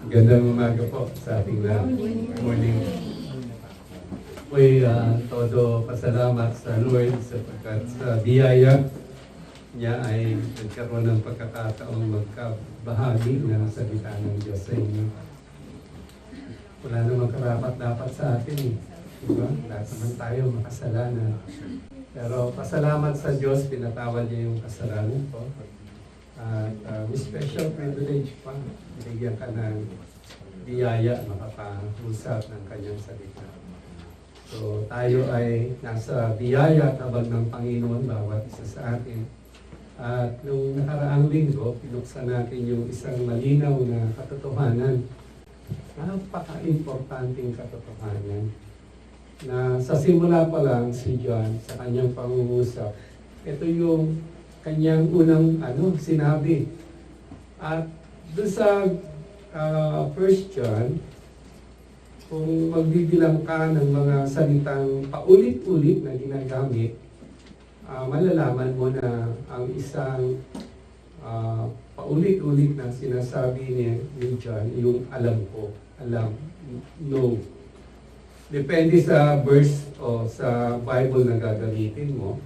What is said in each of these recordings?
Gandang umaga po sa ating lahat. Morning. Ako'y todo pasalamat sa Lord sapagkat sa biyaya niya ay nagkaroon ng pagkakataong magkabahagi ng salita ng Diyos sa inyo. Wala namang karapat-dapat sa atin eh. Diba? Lahat naman tayo makasalanan. Pero pasalamat sa Diyos, pinatawad niya yung kasalanan ko. At may special privilege pa. Binigyan ka ng biyaya, makapag-usap ng kanyang salita. So tayo ay nasa biyaya at habang ng Panginoon, bawat isa sa atin. At nung nakaraang linggo, pinuksan natin yung isang malinaw na katotohanan. Napaka-importanting katotohanan na sa simula pa lang si John sa kanyang pangungusap, ito yung kanyang unang sinabi. At doon sa 1 John, kung magbibilang ka ng mga salitang paulit-ulit na ginagamit, malalaman mo na ang isang paulit-ulit na sinasabi ni John, yung alam ko, alam, no. Depende sa verse o sa Bible na gagamitin mo.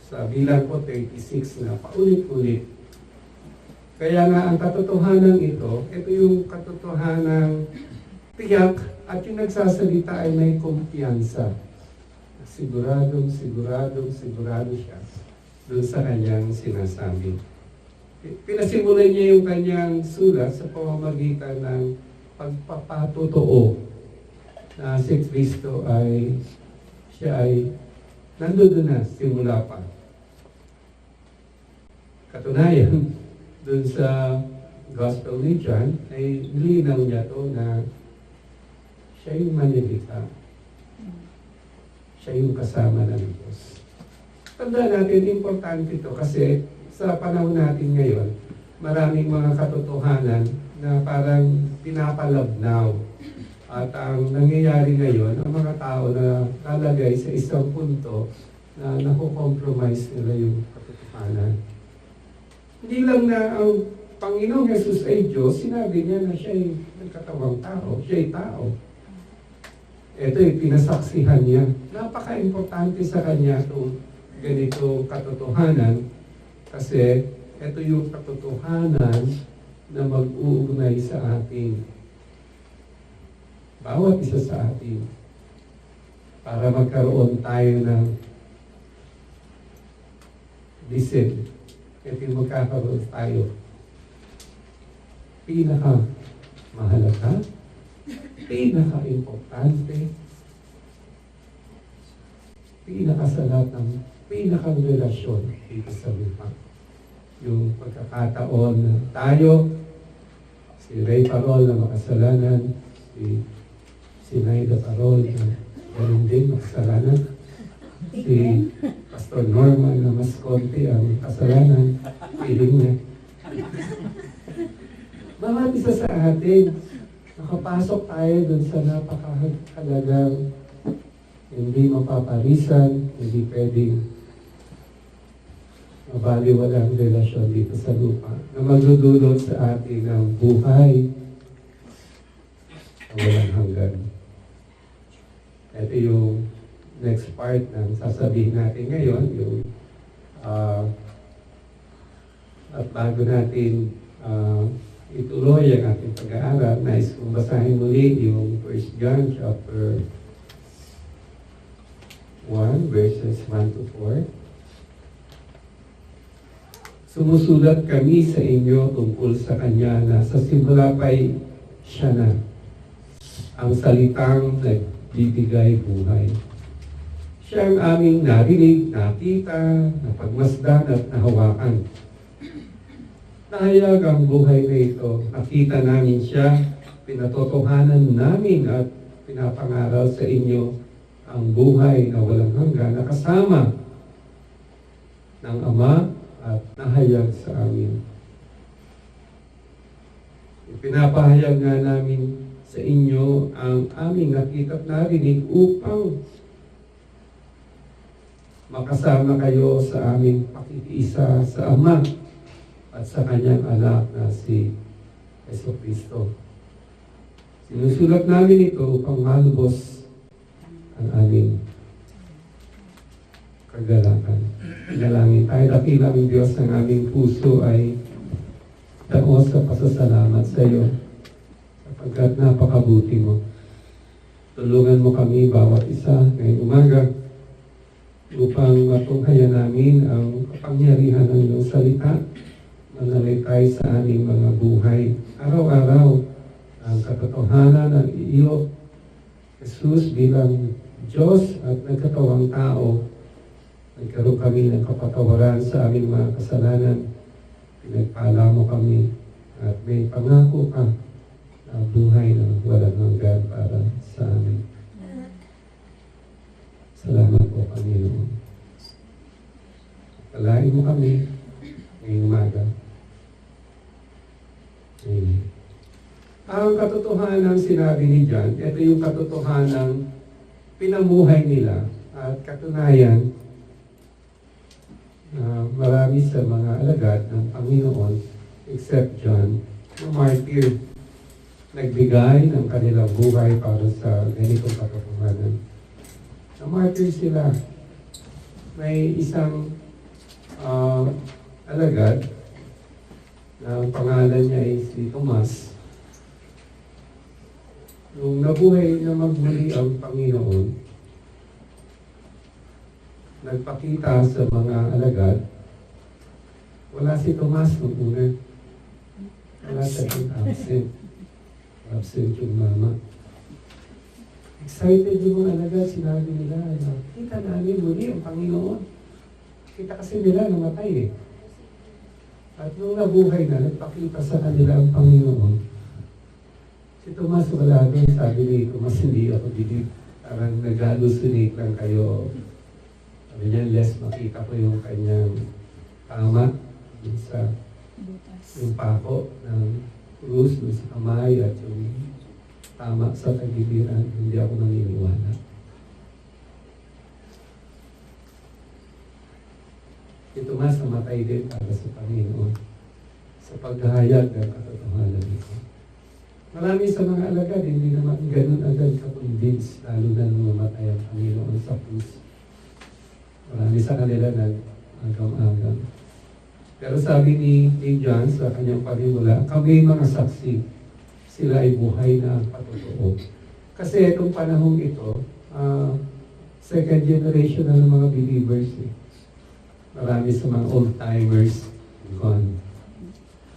Sa bilang ko 36 na paulit-ulit. Kaya nga ang katotohanan ito yung katotohanan tiyak at yung nagsasalita ay may kumpiyansa. Sigurado siya doon sa kanyang sinasabi. Pinasimulan niya yung kanyang sulat sa pamamagitan ng pagpapatotoo na si Kristo siya ay nandoon na simula pa. Katunayan, dun sa Gospel ni John, ay nilinaw niya to na siya yung manlilita. Siya yung kasama ng Diyos. Tandaan natin, importante ito kasi sa panahon natin ngayon, maraming mga katotohanan na parang pinapalabnaw. At ang nangyayari ngayon, ang mga tao na lalagay sa isang punto na nakukompromise nila yung katotohanan. Hindi lang na ang Panginoong Jesus ay Diyos, sinabi niya na siya ay nagkatawang tao, siya ay tao. Ito ay pinasaksihan niya. Napaka-importante sa kanya itong ganito katotohanan kasi ito yung katotohanan na mag-uugnay sa atin. Bawat isa sa atin para magkaroon tayo ng listen. Ito yung magkakaroon tayo. Pinaka-mahalaga, pinaka-importante, pinaka-salat ng pinaka-relasyon dito sa lupa. Yung pagkakataon na tayo, si Ray Parol na makasalanan, si Naida Parol na ganoon din makasalanan, si Pastor Norman na mas konti ang kasalanan, feeling niya. Bawat isa sa atin, nakapasok tayo dun sa napakahalagang hindi mapaparisan, hindi pwedeng mabaliwalang relasyon dito sa lupa na magdudulot sa atin ng buhay na walang hanggan. Ito yung next part ng sasabihin natin ngayon, yung at bago natin ituloy ang ating pag-aaral, nais kong basahin muli yung 1 John chapter 1 verses 1 to 4. Sumusulat kami sa inyo tungkol sa Kanya na sa simula pa'y siya na ang salitang nagbibigay buhay. Siya ang aming narinig, nakita, napagmasdan at nahawakan. Nahayag ang buhay na ito. Nakita namin siya, pinatotohanan namin at pinapangaral sa inyo ang buhay na walang hanggan na kasama ng Ama at nahayag sa amin. Ipinapahayag nga namin sa inyo ang aming nakita at narinig upang makasama kayo sa aming pakikiisa sa Ama at sa Kanyang anak na si Jesucristo. Sinusulat namin ito upang malubos ang aming kagalakan. Dalangin tayo, dakilang Diyos ng aming puso ay daos sa pasasalamat sa iyo sapagkat napakabuti mo. Tulungan mo kami bawat isa ngayong umaga upang matunghayan namin ang kapangyarihan ng iyong salita. Manalitay sa aming mga buhay. Araw-araw ang katotohanan ng iyo, Jesus bilang Diyos at nagkatawang tao. Nagkaroon kami ng kapatawaran sa aming mga kasalanan. Pinagpala mo kami at may pangako ka na buhay na walang hanggan para sa amin. Salamat po, Panginoon. Palain mo kami ngayong umaga. Amen. Ang katotohanan sinabi ni John, ito yung katotohanan pinamuhay nila at katunayan marami sa mga alagad ng Panginoon except John, na martyr, nagbigay ng kanilang buhay para sa ganitong katotohanan. Na martyr sila. May isang alagad na ang pangalan niya ay si Tomas. Nung nabuhay na magmuli ang Panginoon, nagpakita sa mga alagad, wala si Tomas nung una. Wala siya absent. Absent yung mama. Excited yung mga alagad, sinabi nila, kita namin muli ang Panginoon. Kita kasi nila namatay eh. At nung nabuhay na, nagpakita sa kanila ang Panginoon. Si Tomas wala doon, sabi ni Tomas, hindi ako bilib. Parang nag-hallucinate lang kayo. Sabi niya, less makita ko yung kanyang tama sa yung pako ng krus sa kamay at yung tama sa kagibiran. Hindi ako naniniwala. Si Tomas namatay din para sa Panginoon sa paghahayag ng katotohanan nito. Marami sa mga alagad, hindi naman ganun agad ka-convince, lalo na nung mamatay ang Panginoon sa krus. Marami sa kanila nag-agam-agam. Pero sabi ni John sa kanyang panimula, kami mga saksi, sila ay buhay na patotoo. Kasi itong panahong ito, second generation na ng mga believers eh. Marami sa mga old-timers gone.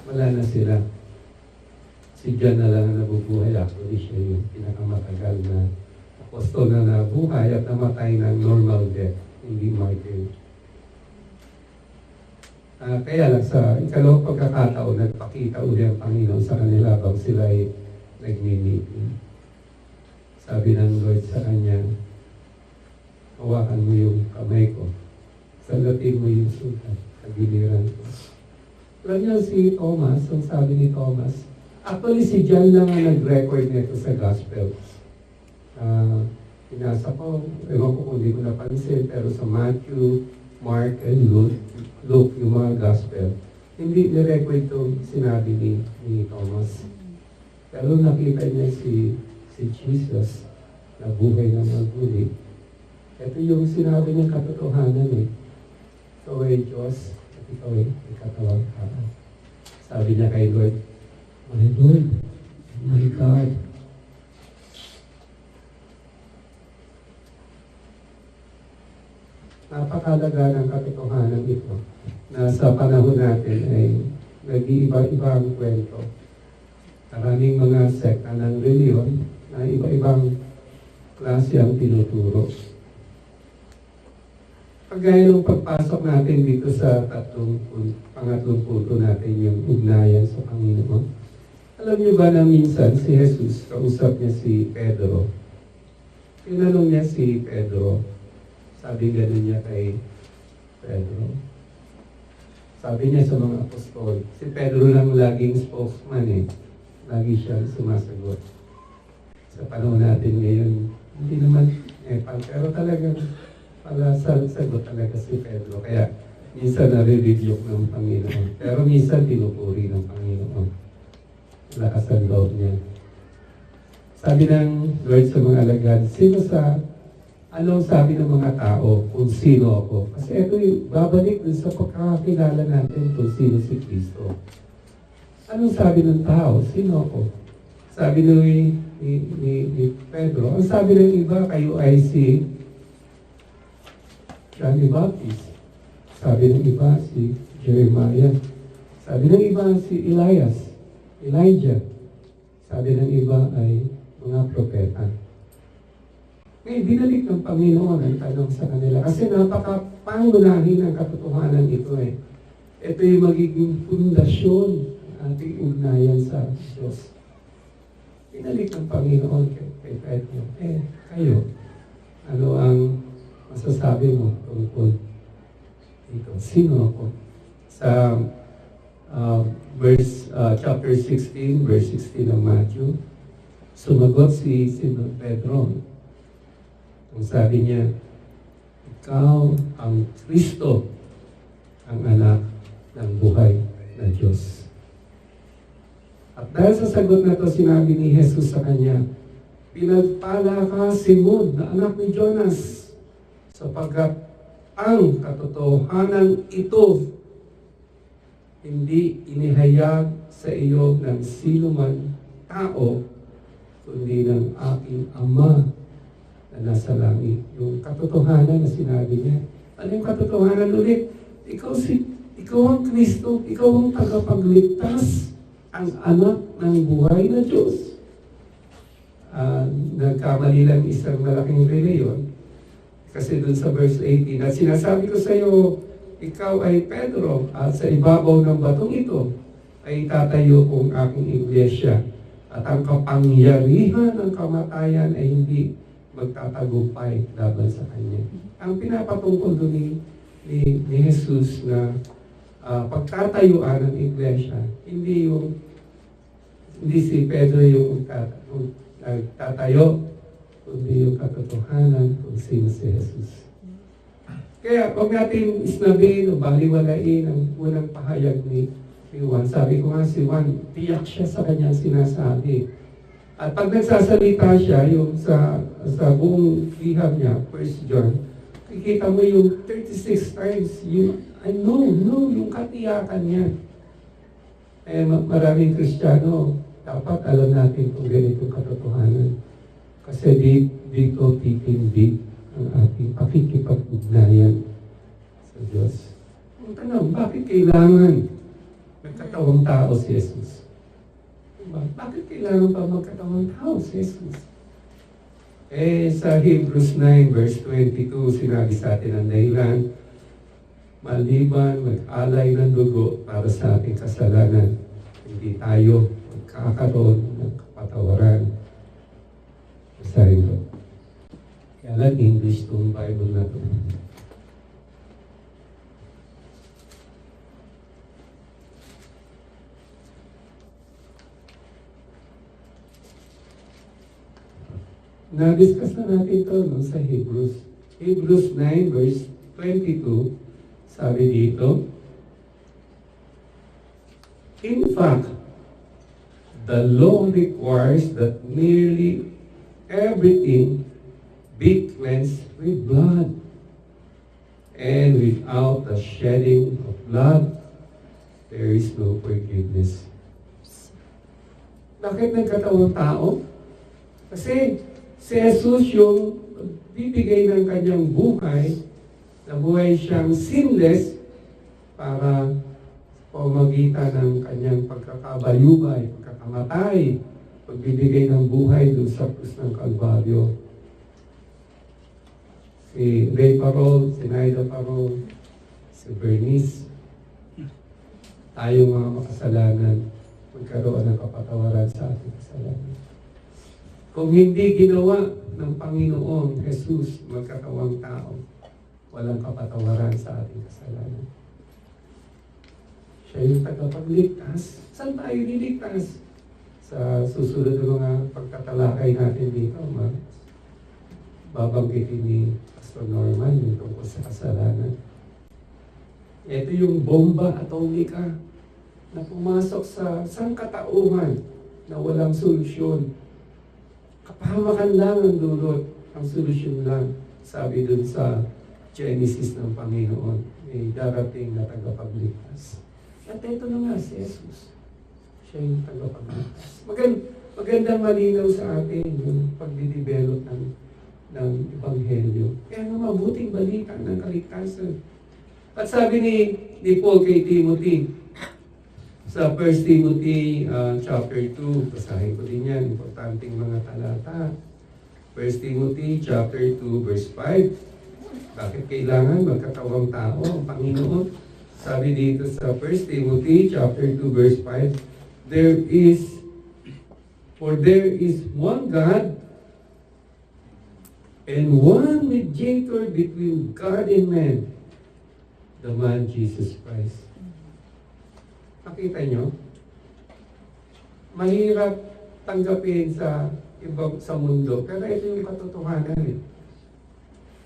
Wala na sila. Si John na lang ang nabubuhay. Actually, siya yung pinakamatagal na apostol na nabuhay at namatay ng normal death, hindi martyr. Kaya lang sa ikalawang pagkakataon, nagpakita uli ang Panginoon sa kanila habang sila ay nagmi-meeting. Sabi ng Lord sa kanya, hawakan mo yung kamay ko. Sagatin mo yung sugat, kagiliran ko. Alam niyo si Thomas, ang sabi ni Thomas, actually si John lang ang nag-record nito sa Gospel. Pinasa ko, ewan ko kung hindi ko napansin, pero sa Matthew, Mark, and Luke, yung mga Gospel, hindi ni-record itong sinabi ni Thomas. Pero nakita niya si Jesus na buhay na magmuli. Ito yung sinabi niyang katotohanan eh. Ikaw ay Diyos at ikaw ay ikatawang tao. Sabi niya kay Lord, my Lord, my God. Napakalaga ng katotohanan ito na sa panahon natin ay nag-iiba-iba ang kwento. Maraming mga sekta ng reliyon na iba-ibang klase ang tinuturo. Pagaya ng pagpasok natin dito sa pangatlong punto natin yung ugnayan sa Panginoon. Alam niyo ba na minsan si Jesus, kausap niya si Pedro. Tinanong niya si Pedro, sabi gano'n niya kay Pedro. Sabi niya sa mga apostol, si Pedro lang laging spokesman eh. Lagi siya sumasagot. Sa panahon natin ngayon, hindi naman pero talagang pala sagot talaga si Pedro. Kaya minsan nare-rebuke ng Panginoon. Pero minsan tinupuri ng Panginoon. lakas ang loob niya. Sabi ng Lord sa mga alagad, anong sabi ng mga tao kung sino ako? Kasi ito yung babalik dun sa pagkakakilala natin kung sino si Kristo. Anong sabi ng tao? Sino ako? Sabi ni Pedro, ang sabi ng iba, kayo ay si John the Baptist. Sabi ng iba, si Jeremiah. Sabi ng iba, si Elijah. Sabi ng iba ay mga propeta. Ngayon, binalik ng Panginoon ang tanong sa kanila kasi napaka-pangunahin ang katotohanan ito eh. Ito yung magiging pundasyon ng ating ugnayan sa Diyos. Binalik ng Panginoon kay Pedro, kayo, ano ang masasabi mo tungkol dito? Sino ako? Sa chapter 16, verse 16 ng Matthew, sumagot si Pedro. Ang sabi niya, ikaw ang Kristo, ang anak ng buhay na Diyos. At dahil sa sagot na ito, sinabi ni Jesus sa kanya, pinagpala ka, Simon, na anak ni Jonas, sapagkat ang katotohanan ito hindi inihayag sa iyo ng sino man tao, kundi ng aking Ama na nasa langit. Yung katotohanan na sinabi niya. Ano yung katotohanan ulit? Ikaw ang Kristo, ikaw ang tagapagligtas, ang anak ng buhay na Diyos. Nagkamali lang isang malaking reliyon. Kasi dun sa verse 18, at sinasabi ko sa iyo, ikaw ay Pedro, at sa ibabaw ng batong ito ay tatayo kong aking iglesia. At ang kapangyarihan ng kamatayan ay hindi magtatagumpay laban sa kanya. Ang pinapatungkol doon ni Jesus na pagtatayuan ng iglesia, hindi si Pedro yung nagtatayo, kundi yung katotohanan kung sino si Jesus. Kaya huwag natin isnabin o baliwalain ang unang pahayag ni Juan. Sabi ko nga si Juan, tiyak siya sa kanyang sinasabi. At pag nagsasalita siya, yung sa buong liham niya, 1 John, kikita mo yung 36 times, yung yung katiyakan niya. Eh, maraming Kristiyano, dapat alam natin kung ganitong katotohanan. Kasi dito titindig ang ating pakikipag-ugnayan sa Diyos. Ang tanong, bakit kailangan magkatawang tao si Jesus? Bakit kailangan pa magkatawang tao si Jesus? Sa Hebrews 9 verse 22, sinabi sa atin ang dahilan, maliban mag-alay ng dugo para sa ating kasalanan, hindi tayo magkakaroon ng kapatawaran. Basahin ko. Kaya lang English itong Bible na ito. Na-discuss na natin ito sa Hebrews. Hebrews 9 verse 22, sabi dito, in fact, the law requires that nearly everything be cleansed with blood. And without the shedding of blood, there is no forgiveness. Bakit nagkatawang tao? Kasi si Jesus yung bibigay ng kanyang buhay, na buhay siyang sinless para pamagitan ng kanyang pagkakabayubay, pagkakamatay, pagbibigay ng buhay dun sa krus ng Kalbaryo. Si Ray Parol, si Naida Parol, si Bernice, tayong mga makasalanan, magkaroon ng kapatawaran sa ating kasalanan. Kung hindi ginawa ng Panginoon Jesus magkatawang tao, walang kapatawaran sa ating kasalanan. Siya yung tagapagligtas. Saan tayo liligtas? Sa susunod ng mga pagtatalakay natin dito, babanggitin ni Pastor Norman yung tungkol sa kasalanan. Ito yung bomba atomika na pumasok sa sangkatauhan na walang solusyon. Kapahamakan lang ang dulot, ang solusyon lang. Sabi dun sa Genesis ng Panginoon, may darating na tagapagligtas. At ito na nga si Jesus. Siya yung tagapagligtas. Magandang malinaw sa atin yung pagdidevelop ng Ebanghelyo. Kaya nga mabuting balita ng kaligtasan. At sabi ni Paul kay Timothy, sa 1 Timothy chapter 2, basahin ko din yan, importanteng mga talata. 1 Timothy chapter 2 verse 5. Bakit kailangan magkatawang tao ang Panginoon? Sabi dito sa 1 Timothy chapter 2 verse 5, For there is one God and one mediator between God and man, the man Jesus Christ. Nakita nyo? Mahirap tanggapin sa ibang sa mundo, pero ito yung katotohanan eh.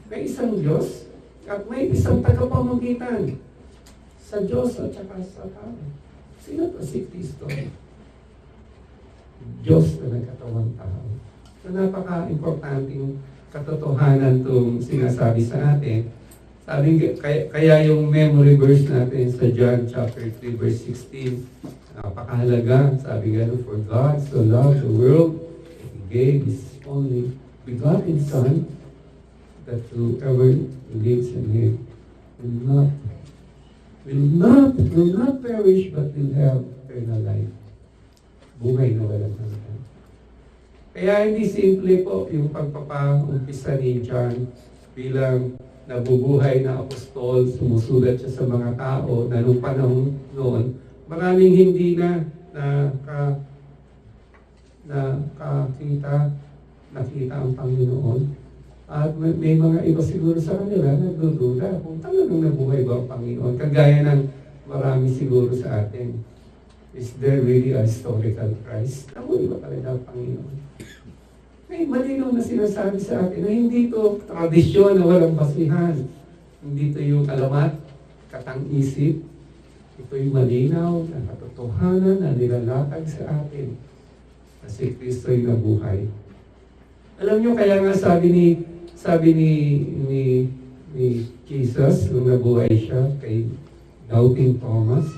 May isang Diyos at may isang tagapamagitan sa Diyos at saka sa tao. Sino to si Kristo? Diyos na nagkatawang tao. So napaka-importanting katotohanan itong sinasabi sa atin. Sabi, kaya yung memory verse natin sa John chapter 3 verse 16, napakahalaga. Sabi nga, for God so loved the world, He gave His only begotten Son, that whoever believes in Him will not perish, but will have eternal life. Buhay na walang hanggan. Kaya hindi simple po yung pagpapaumpisa ni John bilang nabubuhay na apostol, sumusulat siya sa mga tao na nung panahon noon, maraming hindi nakita ang Panginoon. At may mga iba siguro sa kanila nagdududa kung talagang nabuhay ba ang Panginoon. Kagaya ng marami siguro sa atin. Is there really a historical Christ? Nabuhay ba talaga ang Panginoon? May malinaw na sinasabi sa atin na hindi ito tradisyon na walang basihan. Hindi ito yung alamat, katang-isip. Ito yung malinaw na katotohanan na nilalatag sa atin na si Kristo ay nabuhay. Alam nyo, kaya nga sabi ni Jesus nung nabuhay siya kay doubting Thomas,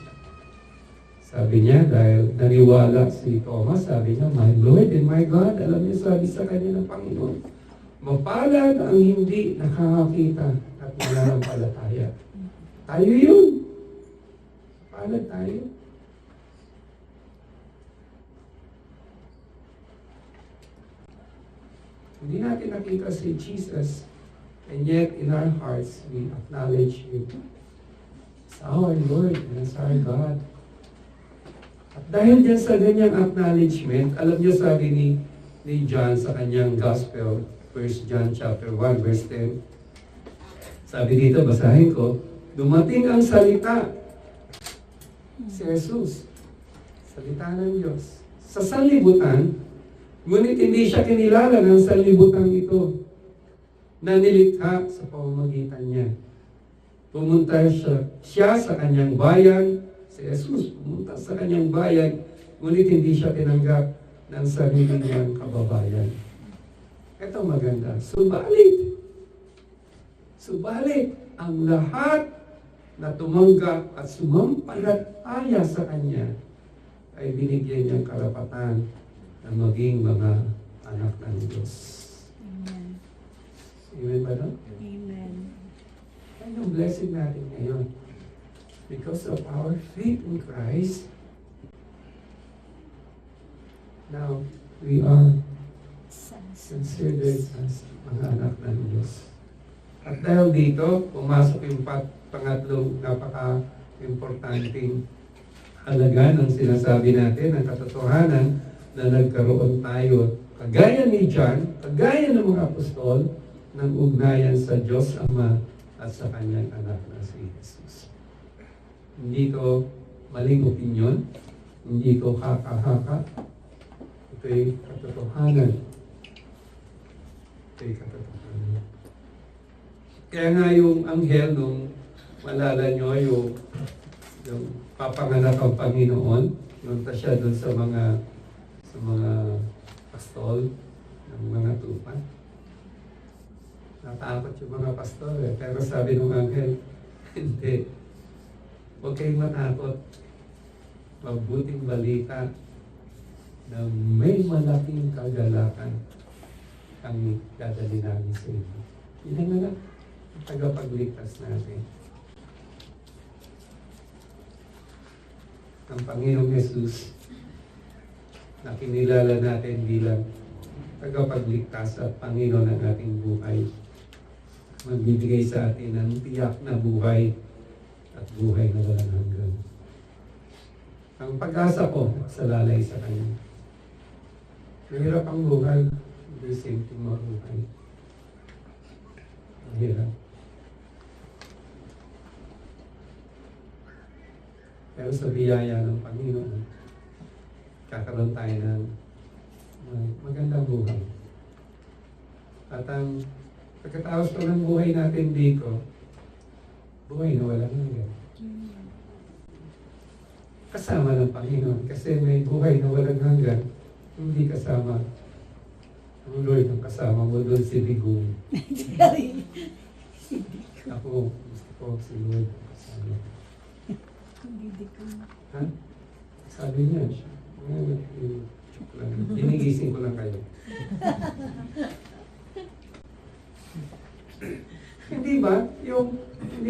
sabi niya, dahil naniwala si Thomas, sabi niya, My Lord and my God. Alam niyo, sabi sa kanya ng Panginoon, mapalad ang hindi nakakakita at mananampalataya. Tayo yun. Palad tayo. Hindi natin nakita si Jesus, and yet in our hearts, we acknowledge Him as our Lord and as our God. At dahil dyan sa ganyang acknowledgement, alam niyo sabi ni John sa kanyang Gospel, 1 John chapter 1 verse 10, sabi dito, basahin ko, dumating ang salita, si Jesus, salita ng Diyos, sa sanlibutan, ngunit hindi siya kinilala ng sanlibutan ito na nilikha sa pamamagitan niya. Pumunta siya sa kanyang bayan, si Jesus pumunta sa kanyang bayan, ngunit hindi siya tinanggap ng sarili niyang kababayan. Ito maganda. Subalit, ang lahat na tumanggap at sumampalataya sa Kanya ay binigyan niyang karapatan na maging mga anak ng Diyos. Amen. Amen ba no? Amen. Anong blessing natin ngayon? Because of our faith in Christ, now we are considered as mga anak ng Diyos. At dahil dito, pumasok yung pangatlong napaka-importanting halaga ng sinasabi natin, ang katotohanan na nagkaroon tayo, kagaya ni John, kagaya ng mga apostol, ng ugnayan sa Diyos Ama at sa kanyang anak na si Jesus. Hindi ko maling opinyon, hindi ko haka-haka. Ito'y katotohanan. Ito'y katotohanan. Kaya nga yung anghel, nung malala nyo yung papanganak ang Panginoon, nunta siya doon sa sa mga pastol ng mga tupa. Natakot yung mga pastol pero sabi ng anghel, hindi. Huwag kayong matakot. Mabuting balita na may malaking kagalakan ang dadali namin sa inyo. Yun ang nga, ang tagapagligtas natin. Ang Panginoong Yesus na kinilala natin bilang tagapagligtas at Panginoon ng ating buhay. Magbibigay sa atin ng tiyak na buhay at buhay na walang hanggan. Ang pag-asa ko sa lalay sa Kanya. Mahirap ang buhay, hindi simpleng mabuhay. Mahirap. Pero sa biyaya ng Panginoon, kakaroon tayo ng magandang buhay. At ang pagkatapos ko ng buhay natin dito, buhay na walang hanggan. Kasama ng Panginoon. Kasi may buhay na walang hanggan, hindi kasama ang Lord ang kasama mo doon si Bigong. Ako, gusto ko si Lord ang kasama. Ha? Sabi niya, ginigising ko lang kayo. Hindi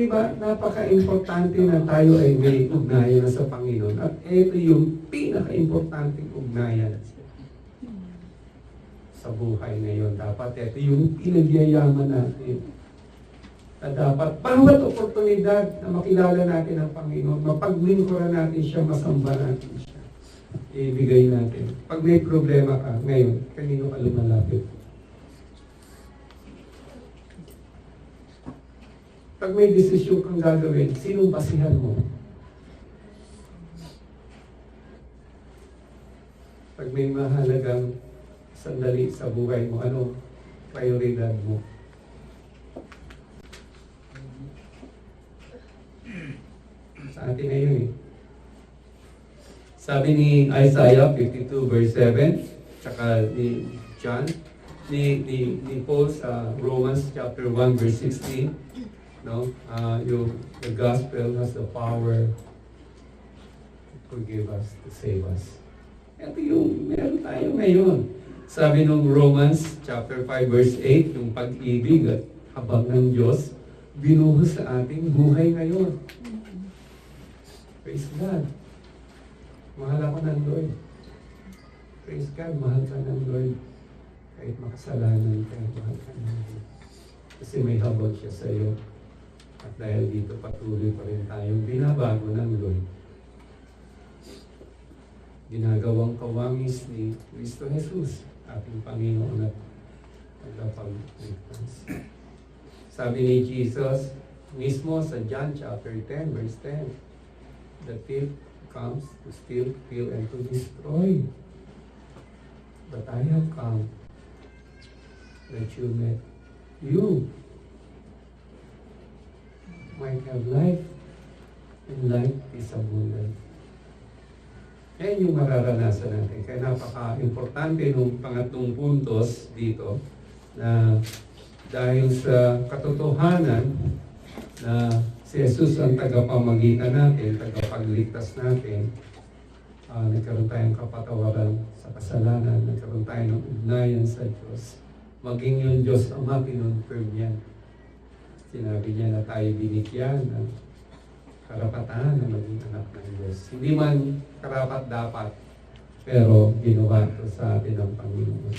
ba napaka-importante na tayo ay may ugnayan sa Panginoon at ito yung pinaka-importanteng ugnayan sa buhay ngayon. Dapat ito yung pinagyayaman natin. Na dapat bawat oportunidad na makilala natin ang Panginoon, mapaglingkuran natin siya, masamba natin siya, ibigay natin. Pag may problema ka ngayon, kanino ka lumalapit? Pag may desisyon kang gagawin, sinong basihan mo? Pag may mahalagang sandali sa buhay mo, ano prioridad mo? Sa atin na yun eh. Sabi ni Isaiah 52 verse 7, tsaka ni John, ni Paul sa Romans chapter 1 verse 16, no? The gospel has the power to forgive us, to save us. Ito yung meron tayo ngayon. Sabi nung Romans chapter 5 verse 8, yung pag-ibig at habag ng Diyos, binuhos sa ating buhay ngayon. Praise God. Mahal ako ng Lord. Praise God, mahal ka ng Lord. Kahit makasalanan ka, mahal ka ng Lord. Kasi may habag siya sa iyo. At dahil dito patuloy pa rin tayong binabago ng Lord. Ginagawang kawangis ni Cristo Jesus, ating Panginoon at tagapagligtas. Sabi ni Jesus mismo sa John chapter 10 verse 10, the thief comes to steal, kill, and to destroy. But I have come that you might have life, and life is abundant. Yan yung mararanasan natin. Kaya napaka-importante nung pangatlong puntos dito na dahil sa katotohanan na si Jesus ang tagapamagitan natin, tagapagligtas natin, nagkaroon tayong kapatawaran sa kasalanan, nagkaroon tayo ng ugnayan sa Diyos. Maging yung Diyos Ama, pinonfirm yan. Sinabi niya na tayo binigyan ng karapatan na maging anak ng Diyos. Hindi man karapat dapat, pero ginawa ito sa atin ng Panginoon.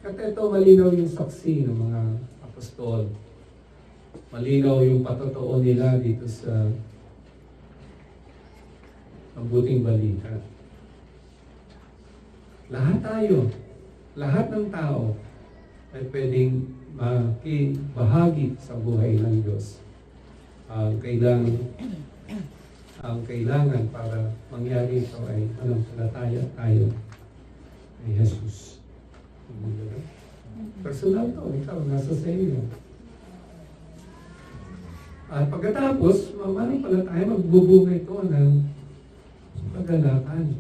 At ito malinaw yung saksi ng mga apostol. Malinaw yung patotoo nila dito sa mabuting balita. Lahat tayo, lahat ng tao ay pwedeng makibahagi sa buhay ng Diyos. Ang kailangan para mangyari ito ay mananampalataya tayo kay Jesus. Personal to, ikaw, nasa sa iyo. At pagkatapos, mananampalataya, magbubunga ito ng kagalakan.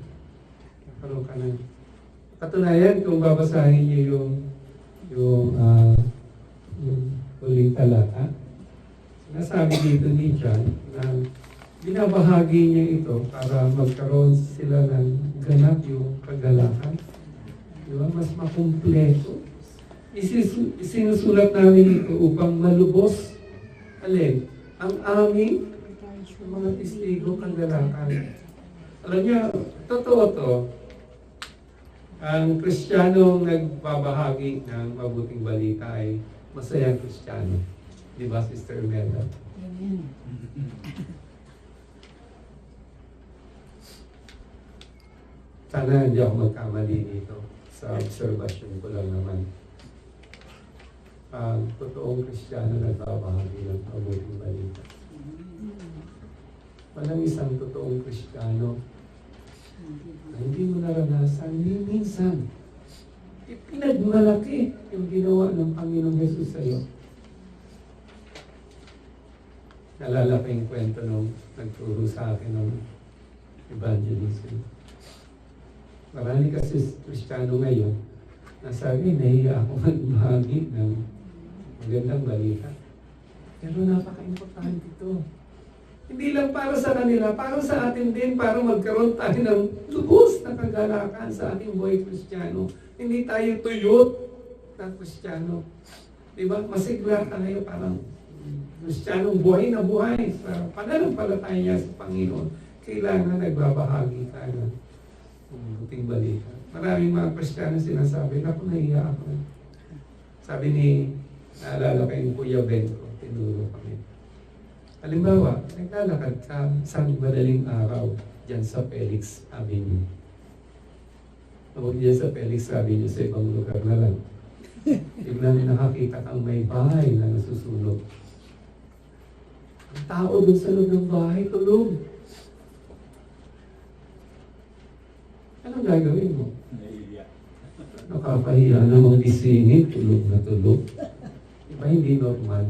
Nagkaroon ka ng katunayan kung babasahin niyo yung huling talata. Sinasabi dito ni John na binabahagi niya ito para magkaroon sila ng ganap yung kagalakan. Diba? Mas makumpleto. Isinusulat namin ito upang malubos alin ang aming mga testigo kagalakan. Alam niyo, totoo to. Ang Kristiyanong nagbabahagi ng mabuting balita ay masayang Kristiyano. Di ba, Sister Imelda? Amen. Sana hindi ako magkamali dito. Sa observation ko lang naman. Ang totoong Kristiyano nagbabahagi ng mabuting balita. Walang isang totoong Kristiyano na hindi mo naranasan, hindi minsan. Pinagmalaki yung ginawa ng Panginoong Jesus sa iyo. Nalala ko yung kwento nung nagturo sa akin ng evangelism. Marami kasi Kristiyano ngayon na sabi, nahiya ako magbahagi ng magandang balita. Pero napaka-importante ito. Hindi lang para sa kanila, para sa atin din, para magkaroon tayo ng lubos na kagalakan sa ating buhay Kristiyano. Hindi tayo tuyot na Kristiyano. Diba? Masigla tayo parang Kristiyanong buhay na buhay sa pananampalataya niya sa Panginoon. Kailangan nagbabahagi tayo ng buting balita. Maraming mga Kristiyano sinasabi, naku, nahiya ako. Sabi ni, naalala ko yung Kuya Ben ko, tinuro kami. Halimbawa, naglalakad ka sa madaling araw dyan sa Felix Avenue. Huwag dyan sa Felix Avenue sa ibang lugar na lang. Biglang nakakita kang may bahay na nasusunog. Ang tao doon sa loob ng bahay, tulog. Anong gagawin mo? Nakapahiya namang isingit, tulog na tulog. Diba hindi normal?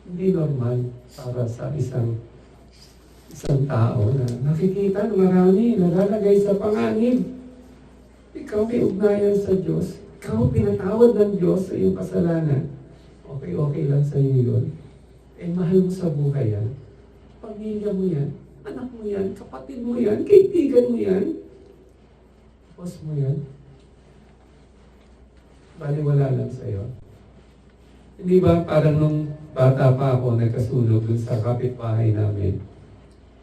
Hindi normal para sa isang tao na nakikita ng marami, nalalagay sa panganib. Ikaw may ugnayan sa Diyos. Ikaw pinatawad ng Diyos sa iyong kasalanan. Okay lang sa iyo yun. Eh, mahal mo sa buhay yan. Pamilya mo yan. Anak mo yan. Kapatid mo yan. Kaibigan mo yan. Boss mo yan. Baliwala lang sa iyo. Hindi ba parang nung bata pa ako nagkasunog dun sa kapitbahay namin.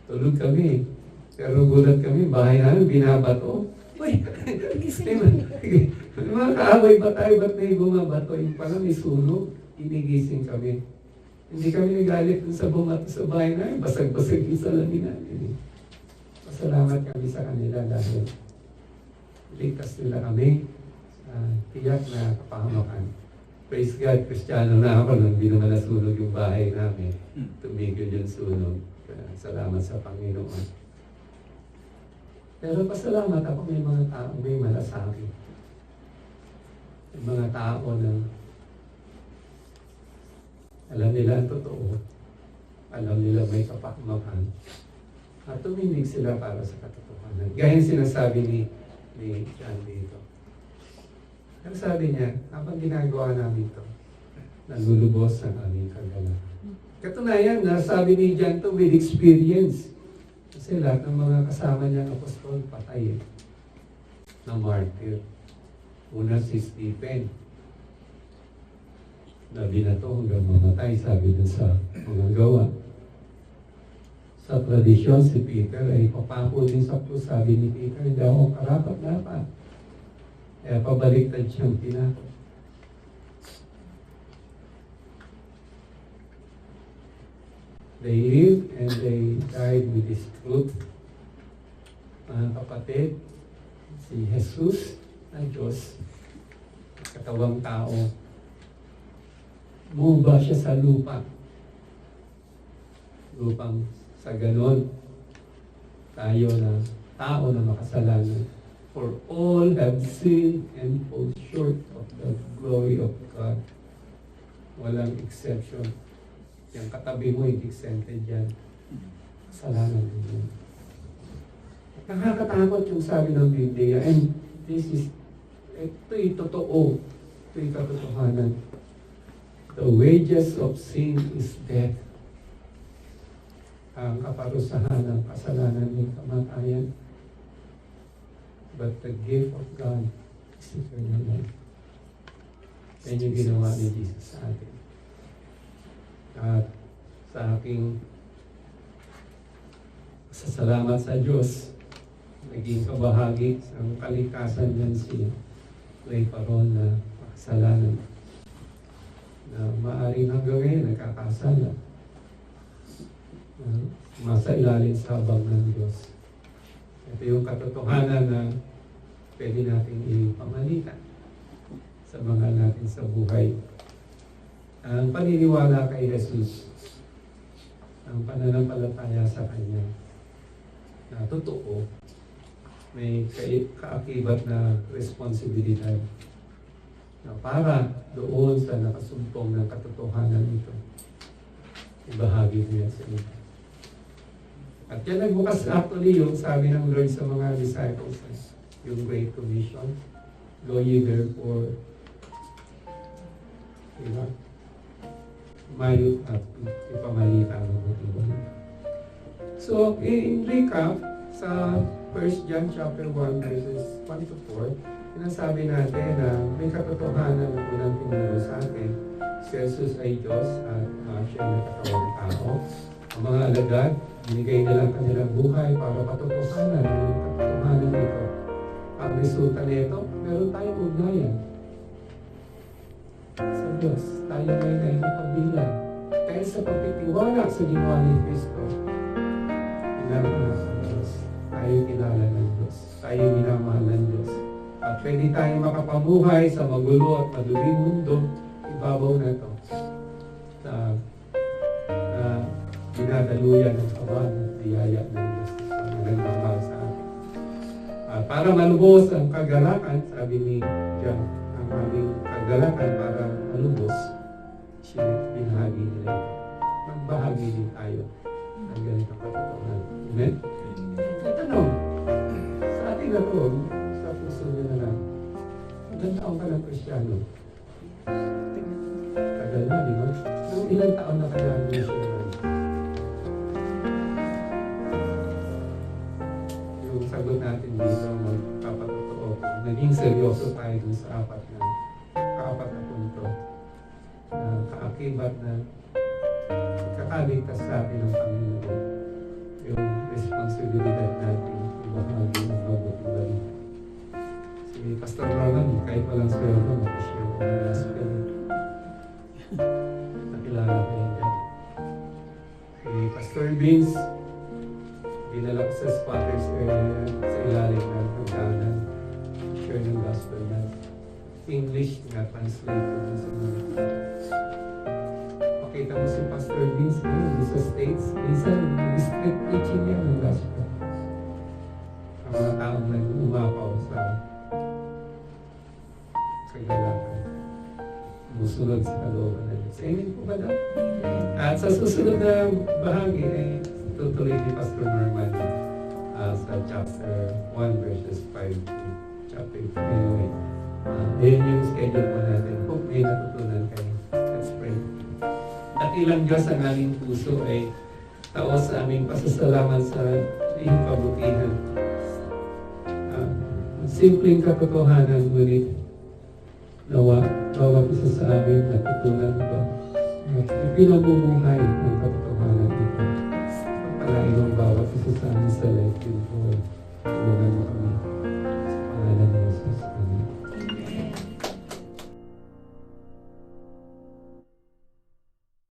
Tulog kami. Pero gulat kami, bahay namin binabato. Uy! Mga kaaway ba tayo? Ba't may bumabato? Yung pala may sunog. Inigising kami. Hindi kami nagalit dun sa bumato sa bahay namin. Basag-basag yung salamin namin. Pasalamat kami sa kanila dahil ligtas nila kami sa tiyak na kapahamakan. Praise God, Kristiyano na ako nung hindi naman nasunog yung bahay namin. Tumigil yung sunog. Salamat sa Panginoon. Pero pasalamat ako may mga tao, may malasakit. May mga tao na alam nila ang totoo. Alam nila may kapahamakan. At tuminig sila para sa katotohanan. Gaya yung sinasabi ni John dito. Ang sabi niya, habang ginagawa namin ito, nalulubos ang aming kagalakan. Katunayan, nasabi ni John to with experience. Kasi lahat ng mga kasama niyang apostol, patay na martyr. Una si Stephen, na binato hanggang mamatay, sabi dun sa mga gawa. Sa tradisyon, si Peter ay papako din sa krus. Sabi ni Peter, hindi ako karapat-dapat. Kaya pabaliktad siyang pinako. They lived and they died with this truth. Mga kapatid, si Jesus na Diyos, katawang tao, bumaba siya sa lupa. Lupang sa ganon, tayo na tao na makasalanan. For all have sinned and fall short of the glory of God. Walang exception. Yung katabi mo, hindi exempted yan. Kasalanan din yan. Nakakatakot yung sabi ng Biblia. And ito'y totoo. Ito'y katotohanan. The wages of sin is death. Ang kaparusahan ng kasalanan ay kamatayan. But the gift of God is eternal life. Yan yung ginawa ni Jesus sa atin. At sa aking pasasalamat sa Diyos, naging kabahagi ng kalikasan niyan si Ray Paron na makasalanan na maaaring hanggang ngayon nagkakasala. Masa ilalim sa habang ng Diyos. Ito yung katotohanan na pwede natin ipamalitan sa mga natin sa buhay. Ang paniniwala kay Jesus, ang pananampalataya sa Kanya, na totoo, may kaakibat na responsibilidad na para doon sa nakasumpong ng katotohanan ito, ibahagi niya sa ito. At yan nagbukas actually yung sabi ng Lord sa mga disciples, yung Great Commission, go ye therefore, diba? Mayo at ipamalita ng mga. So, in recap, sa 1 John chapter 1 verses 1 to 4, sinasabi natin na may katotohanan na unang tinuro sa atin. Si Jesus ay Diyos at siya ay nakatawang tao. Ang mga alagad, binigay nila ang kanilang buhay para patotohanan ang katotohanan nito. Ang resulta nito, meron tayong ugnayan sa Diyos. Tayo may naipagbilang. Dahil sa pagtitiwala sa ginawa ni Kristo, pinaranasan sa Diyos. Tayo kilala ng Diyos. Tayo minamahal ng Diyos. At pwede tayong makapamuhay sa magulo at maduling mundo, ibabaw na ito. Na dinadaluyan ng kawan at biyaya ng Diyos. Magandang mahal sa atin. Para malubos ang kagalakan, sabi ni John, ang aming kagalakan para malubos, siya binahagi nila ito. Magbahagi din tayo ng ganitong katotohanan. Amen? At tanong, sa ating ako, sa puso nyo na lang, ilang taon ka ng Kristyano? Tagal na, di ba? Ilang taon na kaya ang missionary? Yung sagot natin dito, magpapatotoo. Naging seryoso tayo dun sa kaapat na punto. Kaakibat na kakaligtas sa atin ng Panginoon. Yung responsibilidad natin, ibahagi ng mabuting balita. Si Pastor Roman, kahit walang sweldo, mag-share ko ng gospel. Nakilala ko yan dyan. Si Pastor Vince, dinala ko sa spotters area sa ilalim ng hagdanan. Share ng gospel na English na translate ko sa mga. Pakita mo si Pastor Vince ngayon sa States. Minsan, street preaching niya ng gospel. Ang mga taong nag-umapaw sa kagalakan. Musunod sa kalooban na Diyos. Amen po ba na? At sa susunod na bahagi ay tutuloy ni Pastor Norman sa chapter 1 verses 5 to chapter 2. Anyway, ayun yung schedule po natin. Hope may natutunan kayo. Let's pray. Dakilang Diyos ang aming puso ay taos sa aming pasasalamat sa iyong kabutihan. Simpleng katotohanan, ngunit nawa, bawat isa sa amin natutunan ito. At ipinamumuhay ng katotohanan ito. Pagpalain ang bawat isa sa amin sa life yun po. Tulungan mo